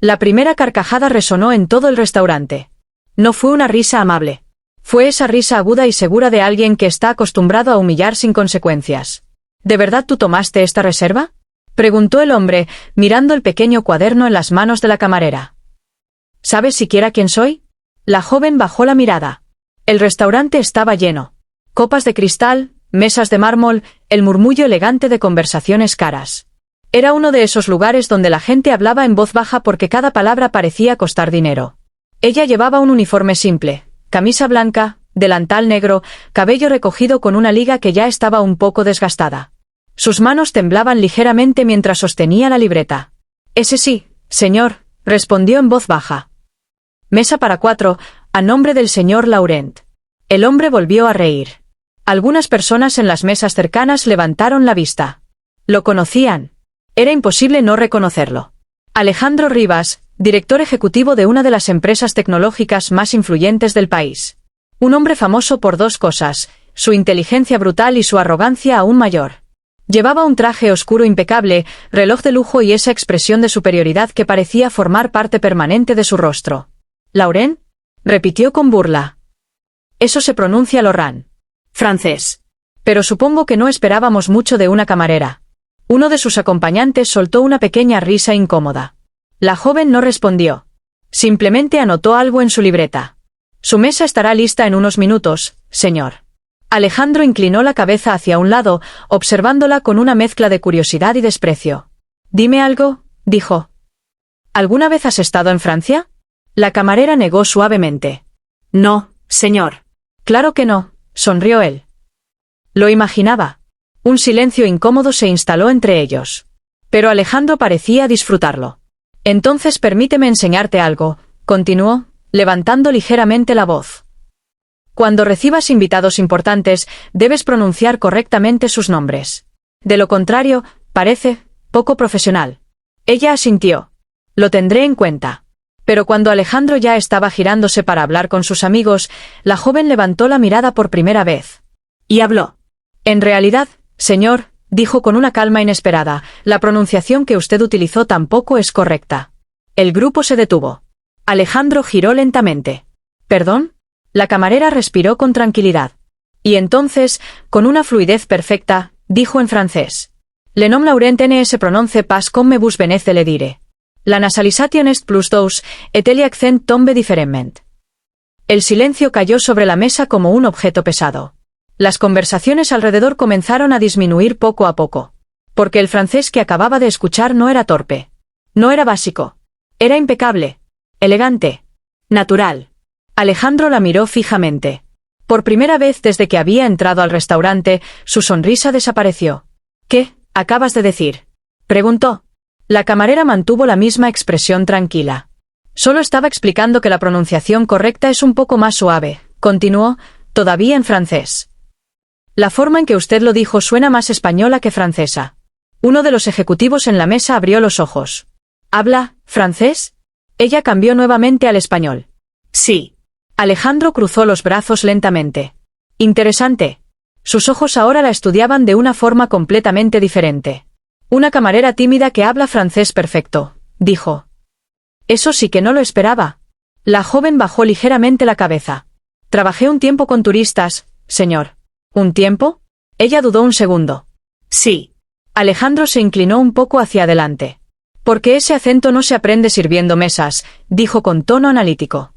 La primera carcajada resonó en todo el restaurante. No fue una risa amable. Fue esa risa aguda y segura de alguien que está acostumbrado a humillar sin consecuencias. ¿De verdad tú tomaste esta reserva?, preguntó el hombre, mirando el pequeño cuaderno en las manos de la camarera. ¿Sabes siquiera quién soy? La joven bajó la mirada. El restaurante estaba lleno. Copas de cristal, mesas de mármol, el murmullo elegante de conversaciones caras. Era uno de esos lugares donde la gente hablaba en voz baja porque cada palabra parecía costar dinero. Ella llevaba un uniforme simple, camisa blanca, delantal negro, cabello recogido con una liga que ya estaba un poco desgastada. Sus manos temblaban ligeramente mientras sostenía la libreta. «Ese sí, señor», respondió en voz baja. «Mesa para 4, a nombre del señor Laurent». El hombre volvió a reír. Algunas personas en las mesas cercanas levantaron la vista. Lo conocían. Era imposible no reconocerlo. Alejandro Rivas, director ejecutivo de una de las empresas tecnológicas más influyentes del país. Un hombre famoso por dos cosas, su inteligencia brutal y su arrogancia aún mayor. Llevaba un traje oscuro impecable, reloj de lujo y esa expresión de superioridad que parecía formar parte permanente de su rostro. «¿Laurent?», repitió con burla. «Eso se pronuncia Laurent. Francés. Pero supongo que no esperábamos mucho de una camarera». Uno de sus acompañantes soltó una pequeña risa incómoda. La joven no respondió. Simplemente anotó algo en su libreta. «Su mesa estará lista en unos minutos, señor». Alejandro inclinó la cabeza hacia un lado, observándola con una mezcla de curiosidad y desprecio. «Dime algo», dijo. «¿Alguna vez has estado en Francia?». La camarera negó suavemente. «No, señor». «Claro que no», sonrió él. Lo imaginaba. Un silencio incómodo se instaló entre ellos. Pero Alejandro parecía disfrutarlo. «Entonces permíteme enseñarte algo», continuó, levantando ligeramente la voz. «Cuando recibas invitados importantes, debes pronunciar correctamente sus nombres. De lo contrario, parece poco profesional». Ella asintió. «Lo tendré en cuenta». Pero cuando Alejandro ya estaba girándose para hablar con sus amigos, la joven levantó la mirada por primera vez. Y habló. «En realidad, señor», dijo con una calma inesperada, «la pronunciación que usted utilizó tampoco es correcta». El grupo se detuvo. Alejandro giró lentamente. «¿Perdón?». La camarera respiró con tranquilidad. Y entonces, con una fluidez perfecta, dijo en francés. «Le nom Laurent ne se prononce pas comme vous venez de le dire. La nasalisation est plus douce, et el accent tombe différemment». El silencio cayó sobre la mesa como un objeto pesado. Las conversaciones alrededor comenzaron a disminuir poco a poco. Porque el francés que acababa de escuchar no era torpe. No era básico. Era impecable. Elegante. Natural. Alejandro la miró fijamente. Por primera vez desde que había entrado al restaurante, su sonrisa desapareció. «¿Qué acabas de decir?», preguntó. La camarera mantuvo la misma expresión tranquila. «Solo estaba explicando que la pronunciación correcta es un poco más suave», continuó, todavía en francés. «La forma en que usted lo dijo suena más española que francesa». Uno de los ejecutivos en la mesa abrió los ojos. «¿Habla francés?». Ella cambió nuevamente al español. «Sí». Alejandro cruzó los brazos lentamente. «Interesante». Sus ojos ahora la estudiaban de una forma completamente diferente. «Una camarera tímida que habla francés perfecto», dijo. «Eso sí que no lo esperaba». La joven bajó ligeramente la cabeza. «Trabajé un tiempo con turistas, señor». «¿Un tiempo?». Ella dudó un segundo. «Sí». Alejandro se inclinó un poco hacia adelante. «Porque ese acento no se aprende sirviendo mesas», dijo con tono analítico.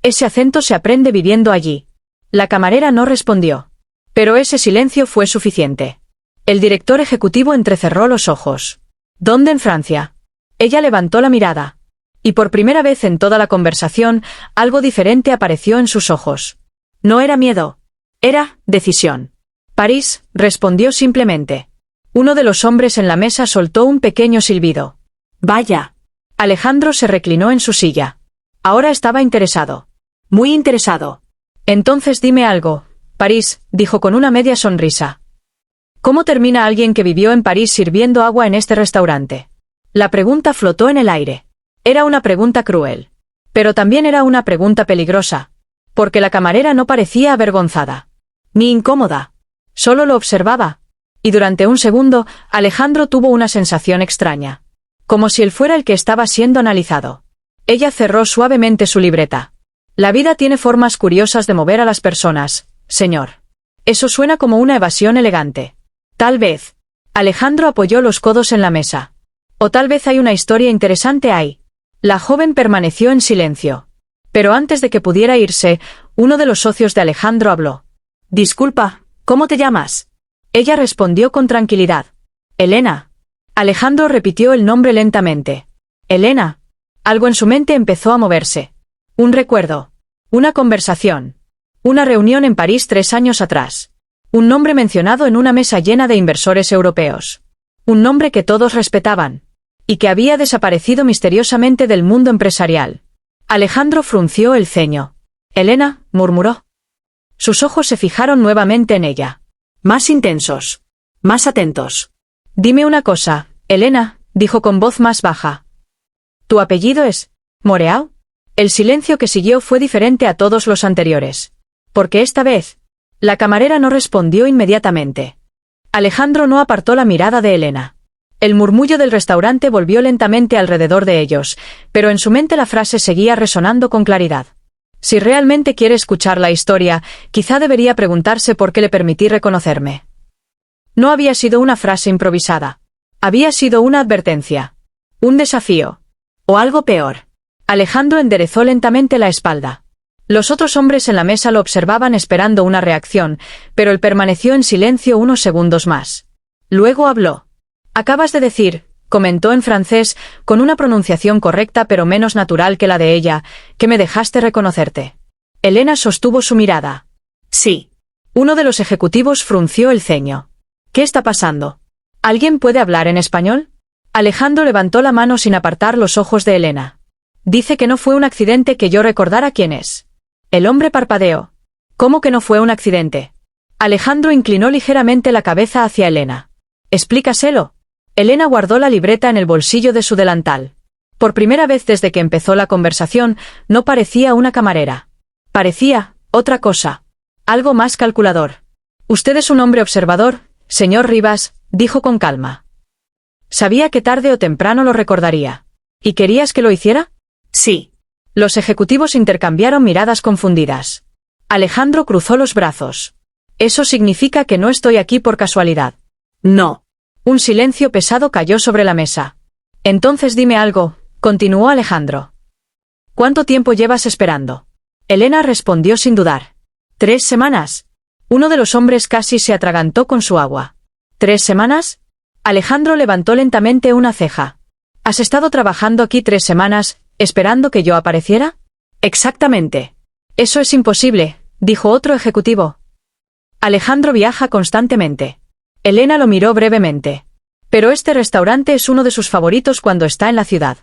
«Ese acento se aprende viviendo allí». La camarera no respondió. Pero ese silencio fue suficiente. El director ejecutivo entrecerró los ojos. «¿Dónde en Francia?». Ella levantó la mirada. Y por primera vez en toda la conversación, algo diferente apareció en sus ojos. No era miedo. Era decisión. «París», respondió simplemente. Uno de los hombres en la mesa soltó un pequeño silbido. «Vaya». Alejandro se reclinó en su silla. Ahora estaba interesado. Muy interesado. «Entonces dime algo, París», dijo con una media sonrisa. «¿Cómo termina alguien que vivió en París sirviendo agua en este restaurante?». La pregunta flotó en el aire. Era una pregunta cruel. Pero también era una pregunta peligrosa. Porque la camarera no parecía avergonzada. Ni incómoda. Solo lo observaba. Y durante un segundo, Alejandro tuvo una sensación extraña. como si él fuera el que estaba siendo analizado. Ella cerró suavemente su libreta. La vida tiene formas curiosas de mover a las personas, señor. Eso suena como una evasión elegante. Tal vez. Alejandro apoyó los codos en la mesa. O tal vez hay una historia interesante ahí. La joven permaneció en silencio. Pero antes de que pudiera irse, uno de los socios de Alejandro habló. Disculpa, ¿cómo te llamas? Ella respondió con tranquilidad. Elena. Alejandro repitió el nombre lentamente. Elena. Algo en su mente empezó a moverse. Un recuerdo. Una conversación. Una reunión en París 3 años atrás. Un nombre mencionado en una mesa llena de inversores europeos. Un nombre que todos respetaban. Y que había desaparecido misteriosamente del mundo empresarial. Alejandro frunció el ceño. Elena, murmuró. Sus ojos se fijaron nuevamente en ella. Más intensos. Más atentos. Dime una cosa, Elena, dijo con voz más baja. ¿Tu apellido es Moreau? El silencio que siguió fue diferente a todos los anteriores. Porque esta vez, la camarera no respondió inmediatamente. Alejandro no apartó la mirada de Elena. El murmullo del restaurante volvió lentamente alrededor de ellos, pero en su mente la frase seguía resonando con claridad. Si realmente quiere escuchar la historia, quizá debería preguntarse por qué le permití reconocerme. No había sido una frase improvisada. Había sido una advertencia. Un desafío. O algo peor. Alejandro enderezó lentamente la espalda. Los otros hombres en la mesa lo observaban esperando una reacción, pero él permaneció en silencio unos segundos más. Luego habló. Acabas de decir, comentó en francés, con una pronunciación correcta pero menos natural que la de ella, que me dejaste reconocerte. Elena sostuvo su mirada. Sí. Uno de los ejecutivos frunció el ceño. ¿Qué está pasando? ¿Alguien puede hablar en español? Alejandro levantó la mano sin apartar los ojos de Elena. Dice que no fue un accidente que yo recordara quién es. El hombre parpadeó. ¿Cómo que no fue un accidente? Alejandro inclinó ligeramente la cabeza hacia Elena. Explícaselo. Elena guardó la libreta en el bolsillo de su delantal. Por primera vez desde que empezó la conversación, no parecía una camarera. Parecía otra cosa. Algo más calculador. Usted es un hombre observador, señor Rivas, dijo con calma. Sabía que tarde o temprano lo recordaría. ¿Y querías que lo hiciera? Sí. Los ejecutivos intercambiaron miradas confundidas. Alejandro cruzó los brazos. Eso significa que no estoy aquí por casualidad. No. Un silencio pesado cayó sobre la mesa. Entonces dime algo, continuó Alejandro. ¿Cuánto tiempo llevas esperando? Elena respondió sin dudar. 3 semanas. Uno de los hombres casi se atragantó con su agua. ¿3 semanas? Alejandro levantó lentamente una ceja. ¿Has estado trabajando aquí 3 semanas, esperando que yo apareciera? Exactamente. Eso es imposible, dijo otro ejecutivo. Alejandro viaja constantemente. Elena lo miró brevemente. Pero este restaurante es uno de sus favoritos cuando está en la ciudad.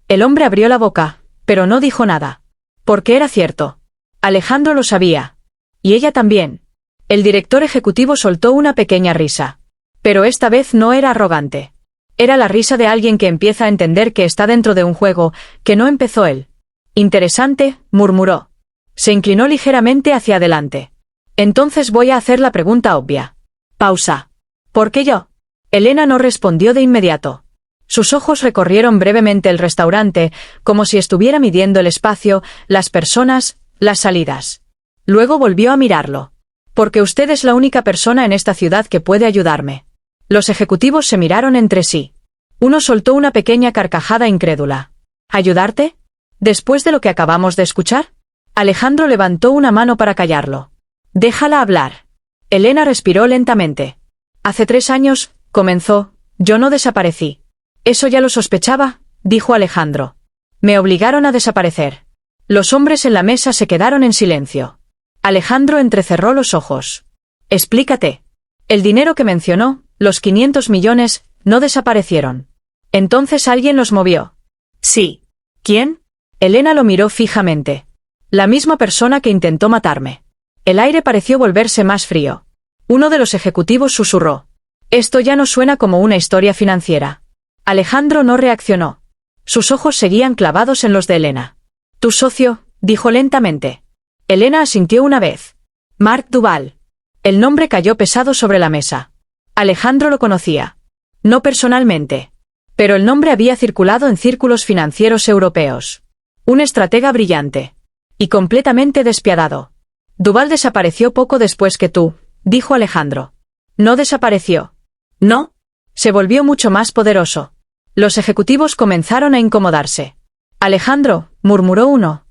El hombre abrió la boca, pero no dijo nada. Porque era cierto. Alejandro lo sabía. Y ella también. El director ejecutivo soltó una pequeña risa. Pero esta vez no era arrogante. Era la risa de alguien que empieza a entender que está dentro de un juego, que no empezó él. Interesante, murmuró. Se inclinó ligeramente hacia adelante. Entonces voy a hacer la pregunta obvia. Pausa. ¿Por qué yo? Elena no respondió de inmediato. Sus ojos recorrieron brevemente el restaurante, como si estuviera midiendo el espacio, las personas, las salidas. Luego volvió a mirarlo. Porque usted es la única persona en esta ciudad que puede ayudarme. Los ejecutivos se miraron entre sí. Uno soltó una pequeña carcajada incrédula. ¿Ayudarte? ¿Después de lo que acabamos de escuchar? Alejandro levantó una mano para callarlo. Déjala hablar. Elena respiró lentamente. Hace 3 años, comenzó, yo no desaparecí. Eso ya lo sospechaba, dijo Alejandro. Me obligaron a desaparecer. Los hombres en la mesa se quedaron en silencio. Alejandro entrecerró los ojos. Explícate. El dinero que mencionó, los 500 millones, no desaparecieron. Entonces alguien los movió. Sí. ¿Quién? Elena lo miró fijamente. La misma persona que intentó matarme. El aire pareció volverse más frío. Uno de los ejecutivos susurró. Esto ya no suena como una historia financiera. Alejandro no reaccionó. Sus ojos seguían clavados en los de Elena. Tu socio, dijo lentamente. Elena asintió una vez. Marc Duval. El nombre cayó pesado sobre la mesa. Alejandro lo conocía. No personalmente. Pero el nombre había circulado en círculos financieros europeos. Un estratega brillante. Y completamente despiadado. Duval desapareció poco después que tú, dijo Alejandro. No desapareció. ¿No? Se volvió mucho más poderoso. Los ejecutivos comenzaron a incomodarse. Alejandro, murmuró uno.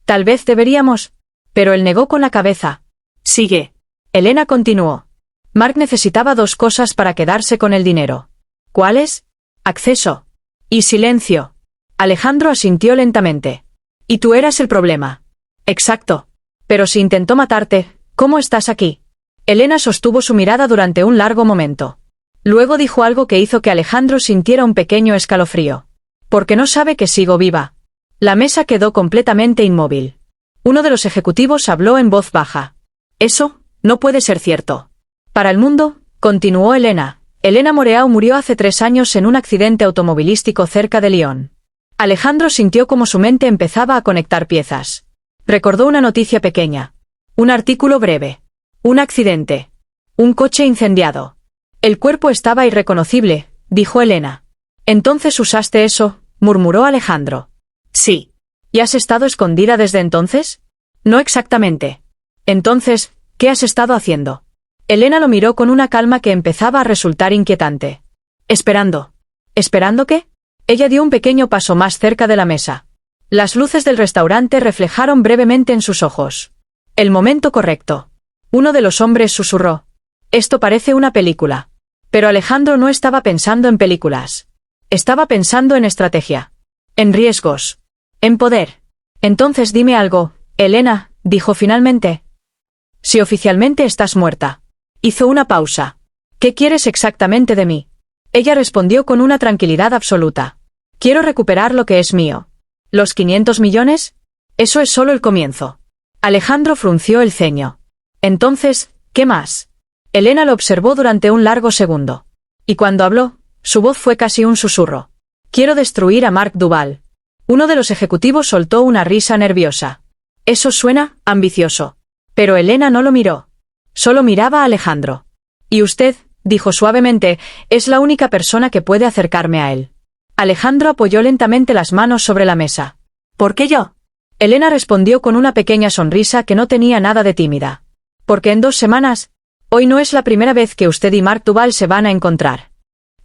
Tal vez deberíamos. Pero él negó con la cabeza. Sigue. Elena continuó. Mark necesitaba dos cosas para quedarse con el dinero. ¿Cuáles? Acceso. Y silencio. Alejandro asintió lentamente. Y tú eras el problema. Exacto. Pero si intentó matarte, ¿cómo estás aquí? Elena sostuvo su mirada durante un largo momento. Luego dijo algo que hizo que Alejandro sintiera un pequeño escalofrío. Porque no sabe que sigo viva. La mesa quedó completamente inmóvil. Uno de los ejecutivos habló en voz baja. Eso no puede ser cierto. Para el mundo, continuó Elena. Elena Moreau murió hace 3 años en un accidente automovilístico cerca de Lyon. Alejandro sintió como su mente empezaba a conectar piezas. Recordó una noticia pequeña. Un artículo breve. Un accidente. Un coche incendiado. El cuerpo estaba irreconocible, dijo Elena. Entonces usaste eso, murmuró Alejandro. Sí. ¿Y has estado escondida desde entonces? No exactamente. Entonces, ¿qué has estado haciendo? Elena lo miró con una calma que empezaba a resultar inquietante. Esperando. ¿Esperando qué? Ella dio un pequeño paso más cerca de la mesa. Las luces del restaurante reflejaron brevemente en sus ojos. El momento correcto. Uno de los hombres susurró. Esto parece una película. Pero Alejandro no estaba pensando en películas. Estaba pensando en estrategia. En riesgos. En poder. Entonces dime algo, Elena, dijo finalmente. Si oficialmente estás muerta. Hizo una pausa. ¿Qué quieres exactamente de mí? Ella respondió con una tranquilidad absoluta. Quiero recuperar lo que es mío. ¿Los 500 millones? Eso es solo el comienzo. Alejandro frunció el ceño. Entonces, ¿qué más? Elena lo observó durante un largo segundo. Y cuando habló, su voz fue casi un susurro. Quiero destruir a Mark Duval. Uno de los ejecutivos soltó una risa nerviosa. Eso suena ambicioso. Pero Elena no lo miró. Solo miraba a Alejandro. Y usted, dijo suavemente, es la única persona que puede acercarme a él. Alejandro apoyó lentamente las manos sobre la mesa. ¿Por qué yo? Elena respondió con una pequeña sonrisa que no tenía nada de tímida. Porque en 2 semanas, hoy no es la primera vez que usted y Mark Duval se van a encontrar.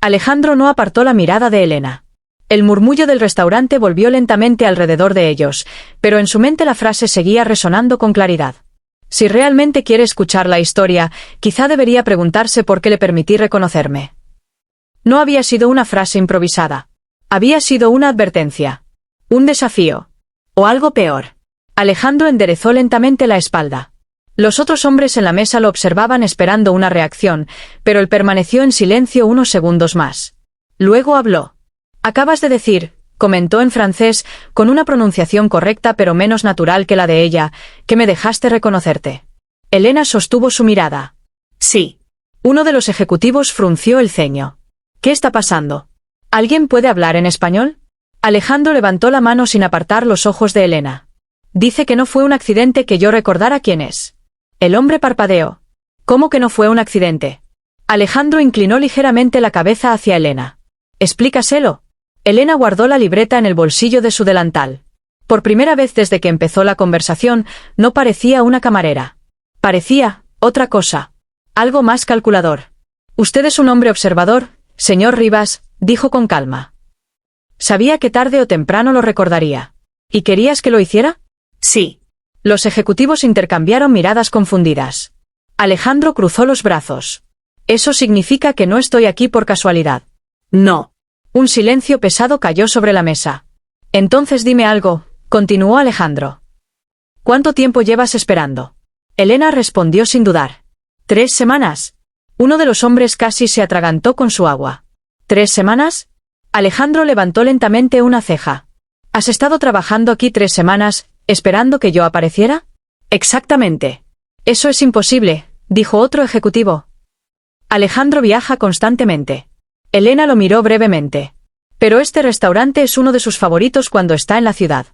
Alejandro no apartó la mirada de Elena. El murmullo del restaurante volvió lentamente alrededor de ellos, pero en su mente la frase seguía resonando con claridad. Si realmente quiere escuchar la historia, quizá debería preguntarse por qué le permití reconocerme. No había sido una frase improvisada. Había sido una advertencia. Un desafío. O algo peor. Alejandro enderezó lentamente la espalda. Los otros hombres en la mesa lo observaban esperando una reacción, pero él permaneció en silencio unos segundos más. Luego habló. Acabas de decir, comentó en francés, con una pronunciación correcta pero menos natural que la de ella, que me dejaste reconocerte. Elena sostuvo su mirada. Sí. Uno de los ejecutivos frunció el ceño. ¿Qué está pasando? ¿Alguien puede hablar en español? Alejandro levantó la mano sin apartar los ojos de Elena. Dice que no fue un accidente que yo recordara quién es. El hombre parpadeó. ¿Cómo que no fue un accidente? Alejandro inclinó ligeramente la cabeza hacia Elena. Explícaselo. Elena guardó la libreta en el bolsillo de su delantal. Por primera vez desde que empezó la conversación, no parecía una camarera. Parecía otra cosa. Algo más calculador. Usted es un hombre observador, señor Rivas, dijo con calma. Sabía que tarde o temprano lo recordaría. ¿Y querías que lo hiciera? Sí. Los ejecutivos intercambiaron miradas confundidas. Alejandro cruzó los brazos. Eso significa que no estoy aquí por casualidad. No. Un silencio pesado cayó sobre la mesa. Entonces dime algo, continuó Alejandro. ¿Cuánto tiempo llevas esperando? Elena respondió sin dudar. 3 semanas. Uno de los hombres casi se atragantó con su agua. ¿3 semanas? Alejandro levantó lentamente una ceja. ¿Has estado trabajando aquí 3 semanas, esperando que yo apareciera? Exactamente. Eso es imposible, dijo otro ejecutivo. Alejandro viaja constantemente. Elena lo miró brevemente. Pero este restaurante es uno de sus favoritos cuando está en la ciudad.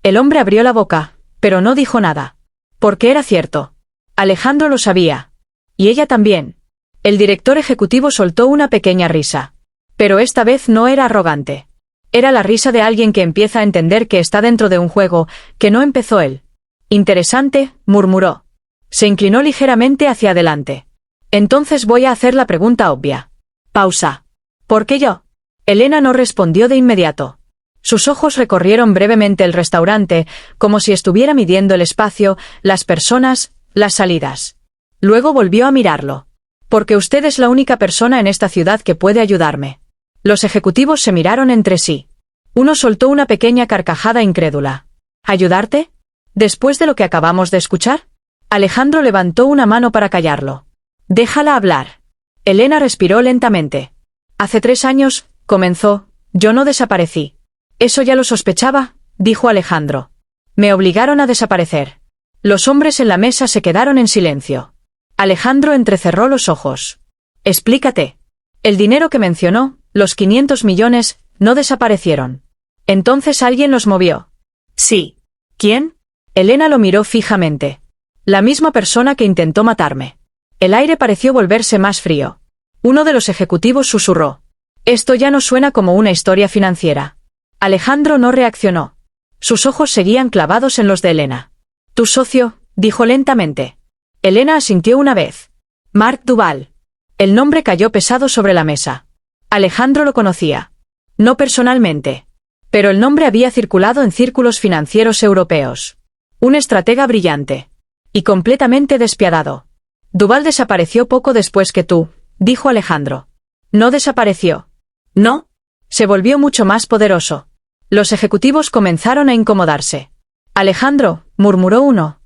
El hombre abrió la boca, pero no dijo nada. Porque era cierto. Alejandro lo sabía. Y ella también. El director ejecutivo soltó una pequeña risa. Pero esta vez no era arrogante. Era la risa de alguien que empieza a entender que está dentro de un juego, que no empezó él. Interesante, murmuró. Se inclinó ligeramente hacia adelante. Entonces voy a hacer la pregunta obvia. Pausa. ¿Por qué yo? Elena no respondió de inmediato. Sus ojos recorrieron brevemente el restaurante, como si estuviera midiendo el espacio, las personas, las salidas. Luego volvió a mirarlo. Porque usted es la única persona en esta ciudad que puede ayudarme. Los ejecutivos se miraron entre sí. Uno soltó una pequeña carcajada incrédula. ¿Ayudarte? ¿Después de lo que acabamos de escuchar? Alejandro levantó una mano para callarlo. Déjala hablar. Elena respiró lentamente. Hace 3 años, comenzó, yo no desaparecí. Eso ya lo sospechaba, dijo Alejandro. Me obligaron a desaparecer. Los hombres en la mesa se quedaron en silencio. Alejandro entrecerró los ojos. Explícate. El dinero que mencionó, los 500 millones, no desaparecieron. Entonces alguien los movió. Sí. ¿Quién? Elena lo miró fijamente. La misma persona que intentó matarme. El aire pareció volverse más frío. Uno de los ejecutivos susurró. Esto ya no suena como una historia financiera. Alejandro no reaccionó. Sus ojos seguían clavados en los de Elena. Tu socio, dijo lentamente. Elena asintió una vez. Mark Duval. El nombre cayó pesado sobre la mesa. Alejandro lo conocía. No personalmente. Pero el nombre había circulado en círculos financieros europeos. Un estratega brillante. Y completamente despiadado. Duval desapareció poco después que tú, dijo Alejandro. No desapareció. ¿No? Se volvió mucho más poderoso. Los ejecutivos comenzaron a incomodarse. Alejandro, murmuró uno.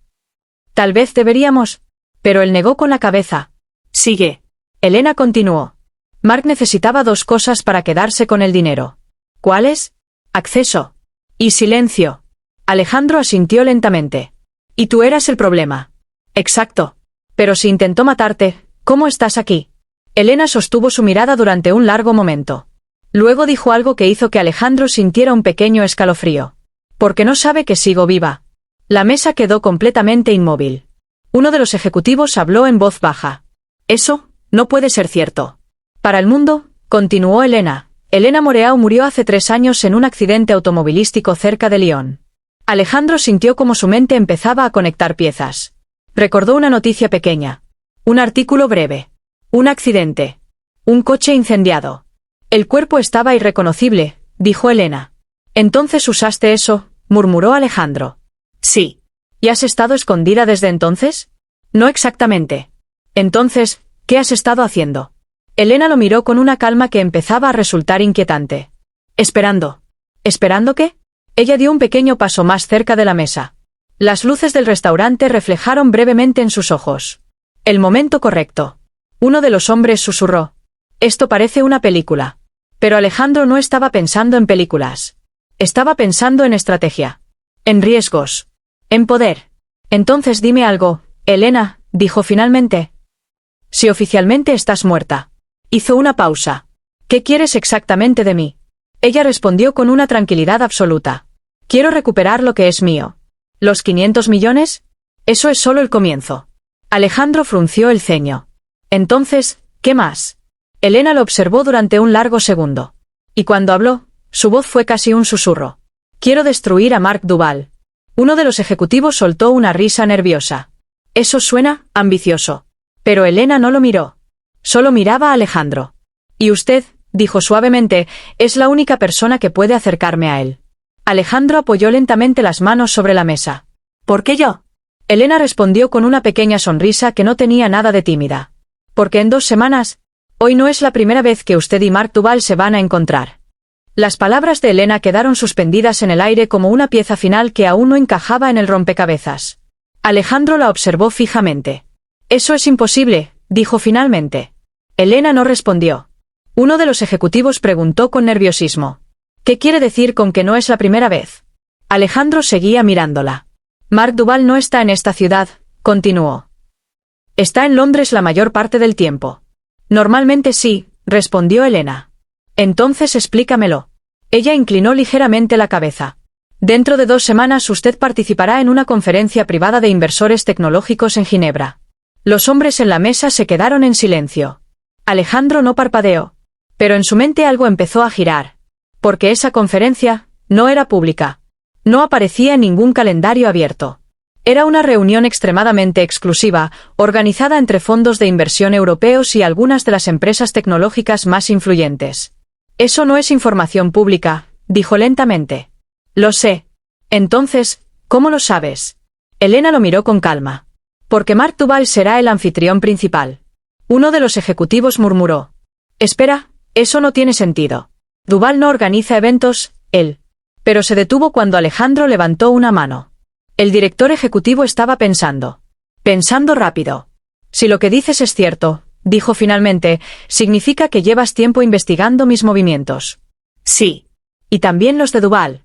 Tal vez deberíamos. Pero él negó con la cabeza. Sigue. Elena continuó. Mark necesitaba 2 cosas para quedarse con el dinero. ¿Cuáles? Acceso. Y silencio. Alejandro asintió lentamente. Y tú eras el problema. Exacto. Pero si intentó matarte, ¿cómo estás aquí? Elena sostuvo su mirada durante un largo momento. Luego dijo algo que hizo que Alejandro sintiera un pequeño escalofrío. Porque no sabe que sigo viva. La mesa quedó completamente inmóvil. Uno de los ejecutivos habló en voz baja. Eso, no puede ser cierto. Para el mundo, continuó Elena. Elena Moreau murió hace 3 años en un accidente automovilístico cerca de Lyon. Alejandro sintió como su mente empezaba a conectar piezas. Recordó una noticia pequeña. Un artículo breve. Un accidente. Un coche incendiado. El cuerpo estaba irreconocible, dijo Elena. Entonces usaste eso, murmuró Alejandro. Sí. ¿Y has estado escondida desde entonces? No exactamente. Entonces, ¿qué has estado haciendo? Elena lo miró con una calma que empezaba a resultar inquietante. Esperando. ¿Esperando qué? Ella dio un pequeño paso más cerca de la mesa. Las luces del restaurante reflejaron brevemente en sus ojos. El momento correcto. Uno de los hombres susurró. Esto parece una película. Pero Alejandro no estaba pensando en películas. Estaba pensando en estrategia. En riesgos. En poder. Entonces dime algo, Elena, dijo finalmente. Si oficialmente estás muerta. Hizo una pausa. ¿Qué quieres exactamente de mí? Ella respondió con una tranquilidad absoluta. Quiero recuperar lo que es mío. ¿Los 500 millones? Eso es solo el comienzo. Alejandro frunció el ceño. Entonces, ¿qué más? Elena lo observó durante un largo segundo. Y cuando habló, su voz fue casi un susurro. Quiero destruir a Mark Duval. Uno de los ejecutivos soltó una risa nerviosa. Eso suena ambicioso. Pero Elena no lo miró. Solo miraba a Alejandro. Y usted, dijo suavemente, es la única persona que puede acercarme a él. Alejandro apoyó lentamente las manos sobre la mesa. ¿Por qué yo? Elena respondió con una pequeña sonrisa que no tenía nada de tímida. Porque en 2 semanas, hoy no es la primera vez que usted y Mark Duval se van a encontrar. Las palabras de Elena quedaron suspendidas en el aire como una pieza final que aún no encajaba en el rompecabezas. Alejandro la observó fijamente. Eso es imposible, dijo finalmente. Elena no respondió. Uno de los ejecutivos preguntó con nerviosismo. ¿Qué quiere decir con que no es la primera vez? Alejandro seguía mirándola. Mark Duval no está en esta ciudad, continuó. Está en Londres la mayor parte del tiempo. Normalmente sí, respondió Elena. Entonces explícamelo. Ella inclinó ligeramente la cabeza. Dentro de 2 semanas usted participará en una conferencia privada de inversores tecnológicos en Ginebra. Los hombres en la mesa se quedaron en silencio. Alejandro no parpadeó. Pero en su mente algo empezó a girar. Porque esa conferencia no era pública. No aparecía en ningún calendario abierto. Era una reunión extremadamente exclusiva, organizada entre fondos de inversión europeos y algunas de las empresas tecnológicas más influyentes. Eso no es información pública, dijo lentamente. Lo sé. Entonces, ¿cómo lo sabes? Elena lo miró con calma. Porque Mark Duvall será el anfitrión principal. Uno de los ejecutivos murmuró. Espera, eso no tiene sentido. Duvall no organiza eventos, él. Pero se detuvo cuando Alejandro levantó una mano. El director ejecutivo estaba pensando. Pensando rápido. Si lo que dices es cierto, dijo finalmente, significa que llevas tiempo investigando mis movimientos. Sí. Y también los de Duvall.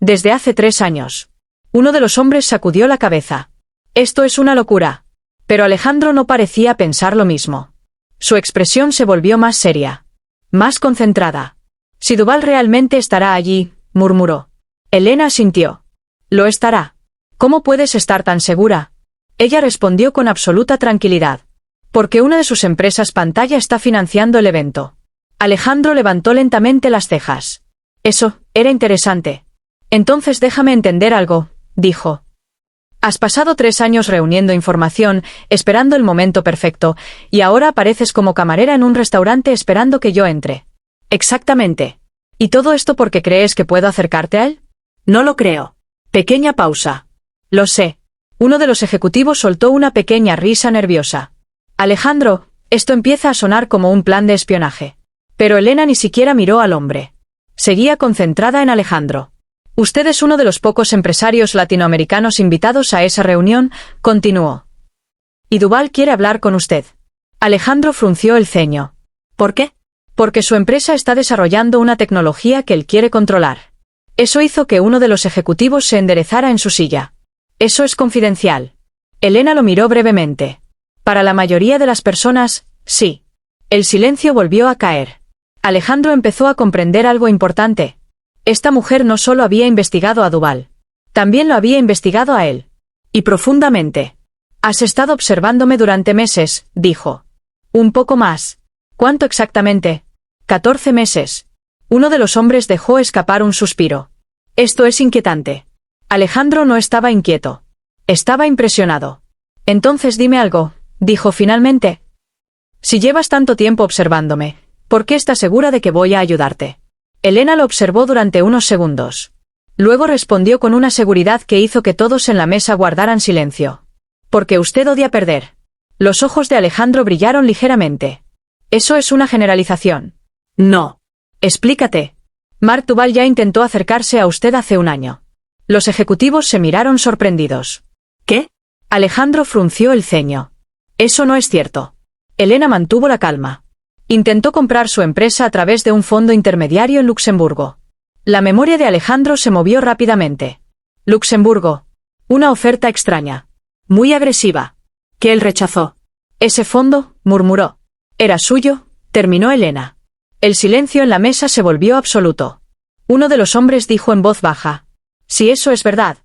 Desde hace 3 años. Uno de los hombres sacudió la cabeza. Esto es una locura. Pero Alejandro no parecía pensar lo mismo. Su expresión se volvió más seria. Más concentrada. Si Duvall realmente estará allí, murmuró. Elena asintió. Lo estará. ¿Cómo puedes estar tan segura? Ella respondió con absoluta tranquilidad. Porque una de sus empresas pantalla está financiando el evento. Alejandro levantó lentamente las cejas. Eso, era interesante. Entonces déjame entender algo, dijo. Has pasado 3 años reuniendo información, esperando el momento perfecto, y ahora apareces como camarera en un restaurante esperando que yo entre. Exactamente. ¿Y todo esto porque crees que puedo acercarte a él? No lo creo. Pequeña pausa. Lo sé. Uno de los ejecutivos soltó una pequeña risa nerviosa. Alejandro, esto empieza a sonar como un plan de espionaje. Pero Elena ni siquiera miró al hombre. Seguía concentrada en Alejandro. Usted es uno de los pocos empresarios latinoamericanos invitados a esa reunión, continuó. Y Duvall quiere hablar con usted. Alejandro frunció el ceño. ¿Por qué? Porque su empresa está desarrollando una tecnología que él quiere controlar. Eso hizo que uno de los ejecutivos se enderezara en su silla. Eso es confidencial. Elena lo miró brevemente. Para la mayoría de las personas, sí. El silencio volvió a caer. Alejandro empezó a comprender algo importante. Esta mujer no solo había investigado a Duvall. También lo había investigado a él. Y profundamente. Has estado observándome durante meses, dijo. Un poco más. ¿Cuánto exactamente? 14 meses. Uno de los hombres dejó escapar un suspiro. Esto es inquietante. Alejandro no estaba inquieto. Estaba impresionado. Entonces dime algo, dijo finalmente. Si llevas tanto tiempo observándome, ¿por qué estás segura de que voy a ayudarte? Elena lo observó durante unos segundos. Luego respondió con una seguridad que hizo que todos en la mesa guardaran silencio. Porque usted odia perder. Los ojos de Alejandro brillaron ligeramente. Eso es una generalización. No. Explícate. Mark Duvall ya intentó acercarse a usted hace 1 año. Los ejecutivos se miraron sorprendidos. ¿Qué? Alejandro frunció el ceño. Eso no es cierto. Elena mantuvo la calma. Intentó comprar su empresa a través de un fondo intermediario en Luxemburgo. La memoria de Alejandro se movió rápidamente. Luxemburgo. Una oferta extraña. Muy agresiva. Que él rechazó. Ese fondo, murmuró. Era suyo, terminó Elena. El silencio en la mesa se volvió absoluto. Uno de los hombres dijo en voz baja. Si eso es verdad.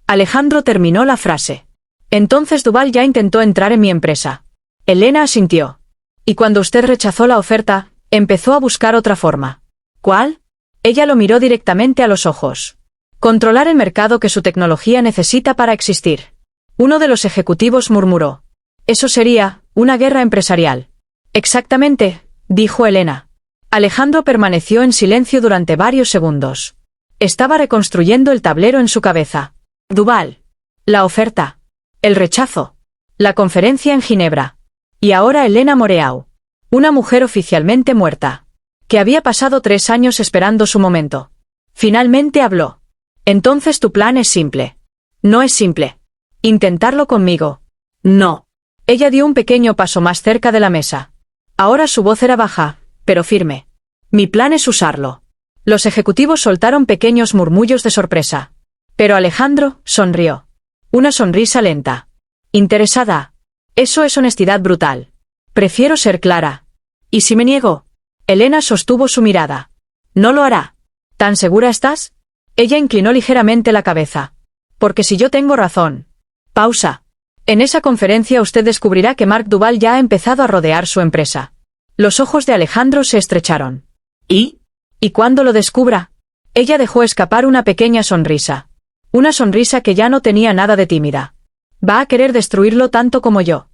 Alejandro terminó la frase. Entonces Duvall ya intentó entrar en mi empresa. Elena asintió. Y cuando usted rechazó la oferta, empezó a buscar otra forma. ¿Cuál? Ella lo miró directamente a los ojos. Controlar el mercado que su tecnología necesita para existir. Uno de los ejecutivos murmuró. Eso sería una guerra empresarial. Exactamente, dijo Elena. Alejandro permaneció en silencio durante varios segundos. Estaba reconstruyendo el tablero en su cabeza. Duvall. La oferta. El rechazo. La conferencia en Ginebra. Y ahora Elena Moreau. Una mujer oficialmente muerta. Que había pasado 3 años esperando su momento. Finalmente habló. Entonces tu plan es simple. No es simple. Intentarlo conmigo. No. Ella dio un pequeño paso más cerca de la mesa. Ahora su voz era baja, pero firme. Mi plan es usarlo. Los ejecutivos soltaron pequeños murmullos de sorpresa. Pero Alejandro sonrió. Una sonrisa lenta. Interesada. Eso es honestidad brutal. Prefiero ser clara. ¿Y si me niego? Elena sostuvo su mirada. No lo hará. ¿Tan segura estás? Ella inclinó ligeramente la cabeza. Porque si yo tengo razón. Pausa. En esa conferencia usted descubrirá que Mark Duvall ya ha empezado a rodear su empresa. Los ojos de Alejandro se estrecharon. ¿Y? ¿Y cuándo lo descubra? Ella dejó escapar una pequeña sonrisa. Una sonrisa que ya no tenía nada de tímida. Va a querer destruirlo tanto como yo.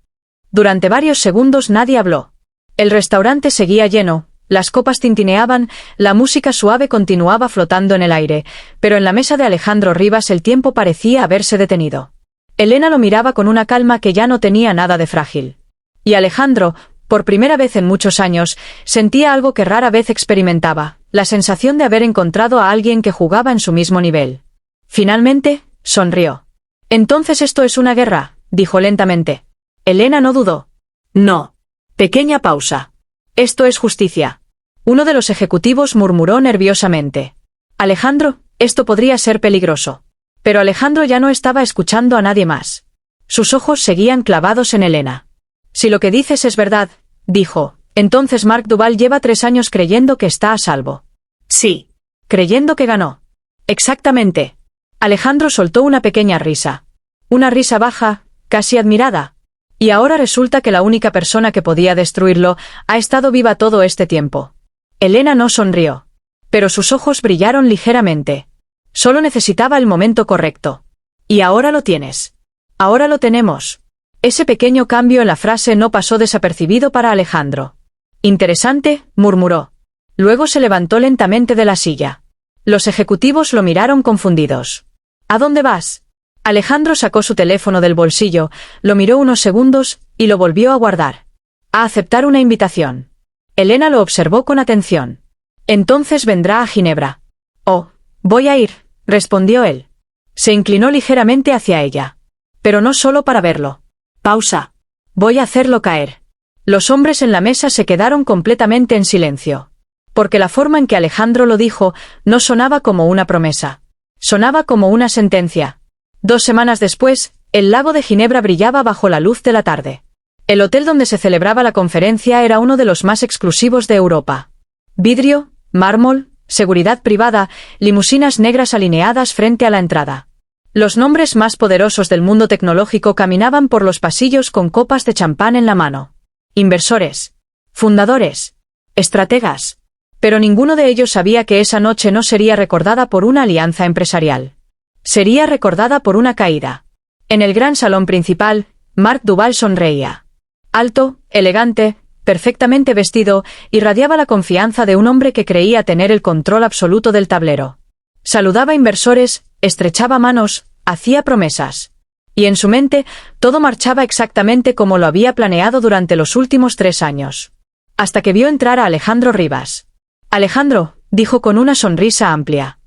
Durante varios segundos nadie habló. El restaurante seguía lleno, las copas tintineaban, la música suave continuaba flotando en el aire, pero en la mesa de Alejandro Rivas el tiempo parecía haberse detenido. Elena lo miraba con una calma que ya no tenía nada de frágil. Y Alejandro, por primera vez en muchos años, sentía algo que rara vez experimentaba, la sensación de haber encontrado a alguien que jugaba en su mismo nivel. Finalmente, sonrió. «Entonces esto es una guerra», dijo lentamente. Elena no dudó. «No». Pequeña pausa. «Esto es justicia». Uno de los ejecutivos murmuró nerviosamente. «Alejandro, esto podría ser peligroso». Pero Alejandro ya no estaba escuchando a nadie más. Sus ojos seguían clavados en Elena. «Si lo que dices es verdad», dijo, «entonces Mark Duval lleva 3 años creyendo que está a salvo». «Sí». «Creyendo que ganó». «Exactamente». Alejandro soltó una pequeña risa. Una risa baja, casi admirada. Y ahora resulta que la única persona que podía destruirlo ha estado viva todo este tiempo. Elena no sonrió. Pero sus ojos brillaron ligeramente. Solo necesitaba el momento correcto. «Y ahora lo tienes». «Ahora lo tenemos». Ese pequeño cambio en la frase no pasó desapercibido para Alejandro. «Interesante», murmuró. Luego se levantó lentamente de la silla. Los ejecutivos lo miraron confundidos. «¿A dónde vas?» Alejandro sacó su teléfono del bolsillo, lo miró unos segundos, y lo volvió a guardar. «A aceptar una invitación». Elena lo observó con atención. «Entonces vendrá a Ginebra». «Oh, voy a ir», respondió él. Se inclinó ligeramente hacia ella. «Pero no solo para verlo». Pausa. «Voy a hacerlo caer». Los hombres en la mesa se quedaron completamente en silencio. Porque la forma en que Alejandro lo dijo no sonaba como una promesa. Sonaba como una sentencia. 2 semanas después, el lago de Ginebra brillaba bajo la luz de la tarde. El hotel donde se celebraba la conferencia era uno de los más exclusivos de Europa. Vidrio, mármol, seguridad privada, limusinas negras alineadas frente a la entrada. Los nombres más poderosos del mundo tecnológico caminaban por los pasillos con copas de champán en la mano. Inversores. Fundadores. Estrategas. Pero ninguno de ellos sabía que esa noche no sería recordada por una alianza empresarial. Sería recordada por una caída. En el gran salón principal, Mark Duval sonreía. Alto, elegante, perfectamente vestido, irradiaba la confianza de un hombre que creía tener el control absoluto del tablero. Saludaba a inversores, estrechaba manos, hacía promesas. Y en su mente, todo marchaba exactamente como lo había planeado durante los últimos 3 años. Hasta que vio entrar a Alejandro Rivas. «Alejandro», dijo con una sonrisa amplia.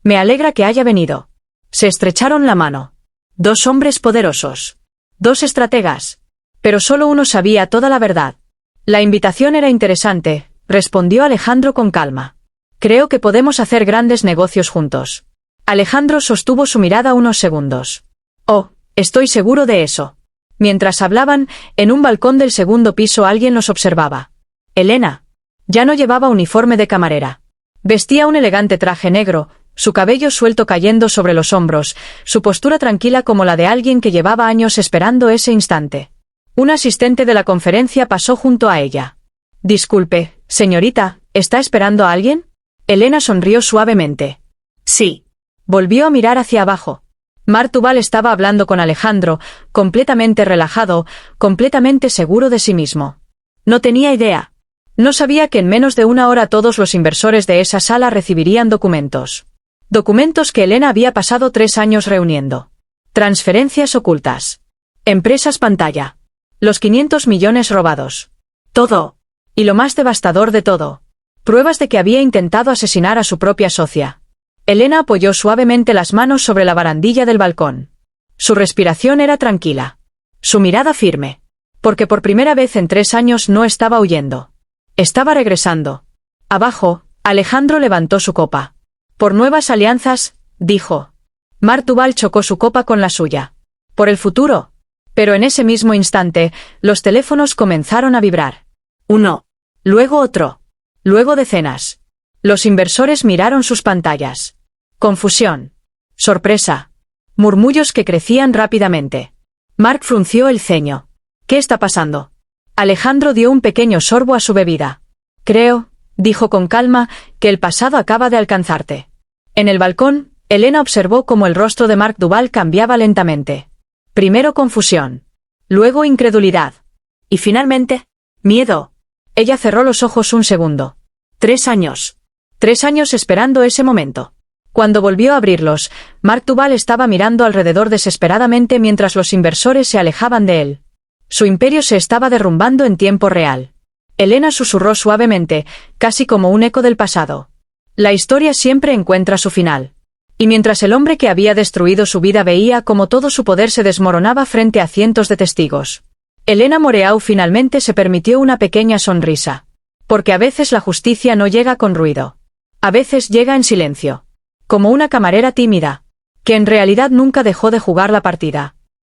«Me alegra que haya venido». Se estrecharon la mano. 2 hombres poderosos. 2 estrategas. Pero solo uno sabía toda la verdad. «La invitación era interesante», respondió Alejandro con calma. «Creo que podemos hacer grandes negocios juntos». Alejandro sostuvo su mirada unos segundos. «Oh, estoy seguro de eso». Mientras hablaban, en un balcón del segundo piso alguien los observaba. Elena. Ya no llevaba uniforme de camarera. Vestía un elegante traje negro, su cabello suelto cayendo sobre los hombros, su postura tranquila como la de alguien que llevaba años esperando ese instante. Un asistente de la conferencia pasó junto a ella. «Disculpe, señorita, ¿está esperando a alguien?» Elena sonrió suavemente. «Sí». Volvió a mirar hacia abajo. Mark Duval estaba hablando con Alejandro, completamente relajado, completamente seguro de sí mismo. No tenía idea. No sabía que en menos de 1 hora todos los inversores de esa sala recibirían documentos. Documentos que Elena había pasado 3 años reuniendo. Transferencias ocultas. Empresas pantalla. Los 500 millones robados. Todo. Y lo más devastador de todo. Pruebas de que había intentado asesinar a su propia socia. Elena apoyó suavemente las manos sobre la barandilla del balcón. Su respiración era tranquila. Su mirada firme. Porque por primera vez en 3 años no estaba huyendo. Estaba regresando. Abajo, Alejandro levantó su copa. «Por nuevas alianzas», dijo. Mark Duval chocó su copa con la suya. «Por el futuro». Pero en ese mismo instante, los teléfonos comenzaron a vibrar. Uno. Luego otro. Luego decenas. Los inversores miraron sus pantallas. Confusión. Sorpresa. Murmullos que crecían rápidamente. Mark frunció el ceño. «¿Qué está pasando?» Alejandro dio un pequeño sorbo a su bebida. «Creo», dijo con calma, que el pasado acaba de alcanzarte. En el balcón, Elena observó cómo el rostro de Marc Duval cambiaba lentamente. Primero confusión. Luego incredulidad. Y finalmente, miedo. Ella cerró los ojos un segundo. 3 años. 3 años esperando ese momento. Cuando volvió a abrirlos, Marc Duval estaba mirando alrededor desesperadamente mientras los inversores se alejaban de él. Su imperio se estaba derrumbando en tiempo real. Elena susurró suavemente, casi como un eco del pasado. La historia siempre encuentra su final. Y mientras el hombre que había destruido su vida veía cómo todo su poder se desmoronaba frente a cientos de testigos, Elena Moreau finalmente se permitió una pequeña sonrisa. Porque a veces la justicia no llega con ruido. A veces llega en silencio. Como una camarera tímida, que en realidad nunca dejó de jugar la partida.